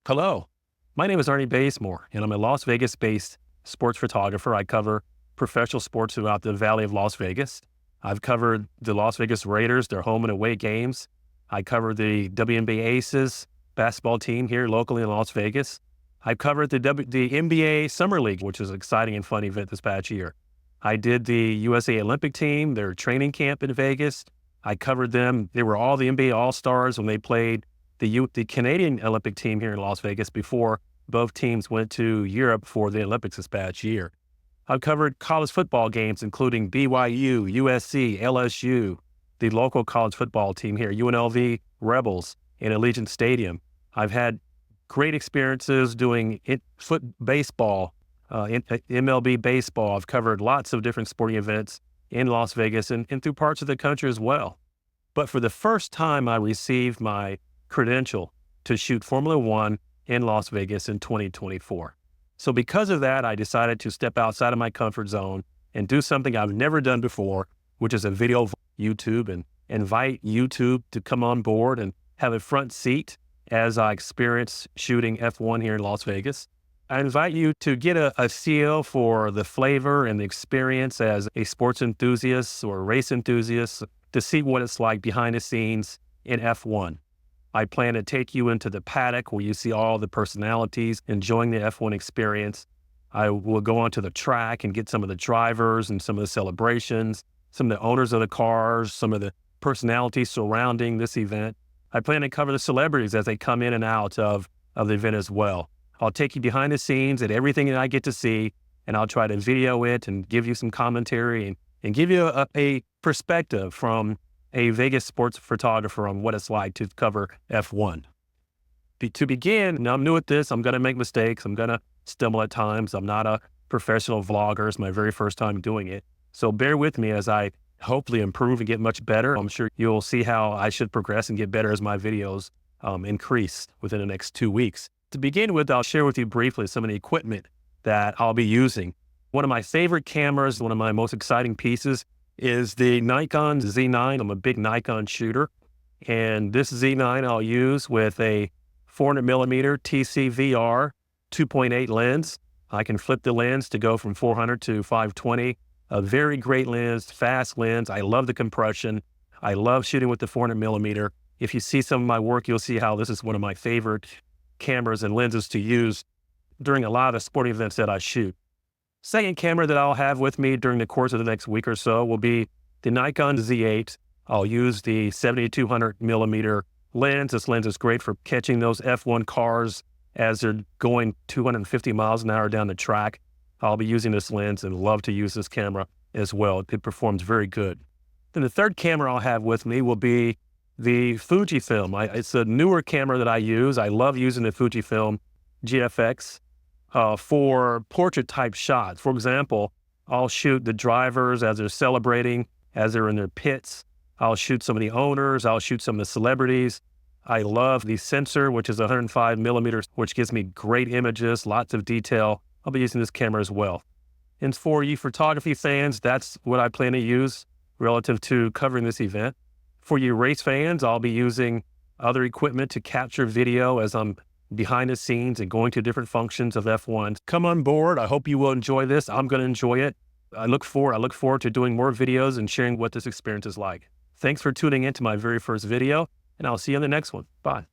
Hello, my name is Arnie Bazemore, and I'm a Las Vegas-based sports photographer. I cover professional sports throughout the Valley of Las Vegas. I've covered the Las Vegas Raiders, their home and away games. I covered the WNBA Aces basketball team here locally in Las Vegas. I've covered the NBA Summer League, which is an exciting and fun event this past year. I did the USA Olympic team, their training camp in Vegas. I covered them. They were all the NBA All-Stars when they played the Canadian Olympic team here in Las Vegas before both teams went to Europe for the Olympics this past year. I've covered college football games, including BYU, USC, LSU, the local college football team here, UNLV Rebels in Allegiant Stadium. I've had great experiences doing baseball, MLB baseball. I've covered lots of different sporting events in Las Vegas and through parts of the country as well. But for the first time, I received my credential to shoot Formula One in Las Vegas in 2024. So because of that, I decided to step outside of my comfort zone and do something I've never done before, which is a video YouTube, and invite YouTube to come on board and have a front seat as I experience shooting F1 here in Las Vegas. I invite you to get a feel for the flavor and the experience as a sports enthusiast or race enthusiast to see what it's like behind the scenes in F1. I plan to take you into the paddock where you see all the personalities enjoying the F1 experience. I will go onto the track and get some of the drivers and some of the celebrations, some of the owners of the cars, some of the personalities surrounding this event. I plan to cover the celebrities as they come in and out of the event as well. I'll take you behind the scenes at everything that I get to see, and I'll try to video it and give you some commentary and give you a perspective from a Vegas sports photographer on what it's like to cover F1. To begin, now I'm new at this, I'm gonna make mistakes, I'm gonna stumble at times. I'm not a professional vlogger, it's my very first time doing it. So bear with me as I hopefully improve and get much better. I'm sure you'll see how I should progress and get better as my videos increase within the next 2 weeks. To begin with, I'll share with you briefly some of the equipment that I'll be using. One of my favorite cameras, one of my most exciting pieces is the Nikon Z9. I'm a big Nikon shooter, and this Z9 I'll use with a 400mm TCVR 2.8 lens. I can flip the lens to go from 400 to 520. A very great lens, fast lens. I love the compression. I love shooting with the 400mm. If you see some of my work, you'll see how this is one of my favorite cameras and lenses to use during a lot of the sporting events that I shoot. Second camera that I'll have with me during the course of the next week or so will be the Nikon Z8. I'll use the 7200mm lens. This lens is great for catching those F1 cars as they're going 250 miles an hour down the track. I'll be using this lens and love to use this camera as well. It performs very good. Then the third camera I'll have with me will be the Fujifilm. It's a newer camera that I use. I love using the Fujifilm GFX. For portrait type shots. For example, I'll shoot the drivers as they're celebrating, as they're in their pits. I'll shoot some of the owners. I'll shoot some of the celebrities. I love the sensor, which is 105mm, which gives me great images, lots of detail. I'll be using this camera as well. And for you photography fans, that's what I plan to use relative to covering this event. For you race fans, I'll be using other equipment to capture video as I'm behind the scenes and going to different functions of F1. Come on board. I hope you will enjoy this. I'm going to enjoy it. I look forward to doing more videos and sharing what this experience is like. Thanks for tuning in to my very first video, and I'll see you in the next one. Bye.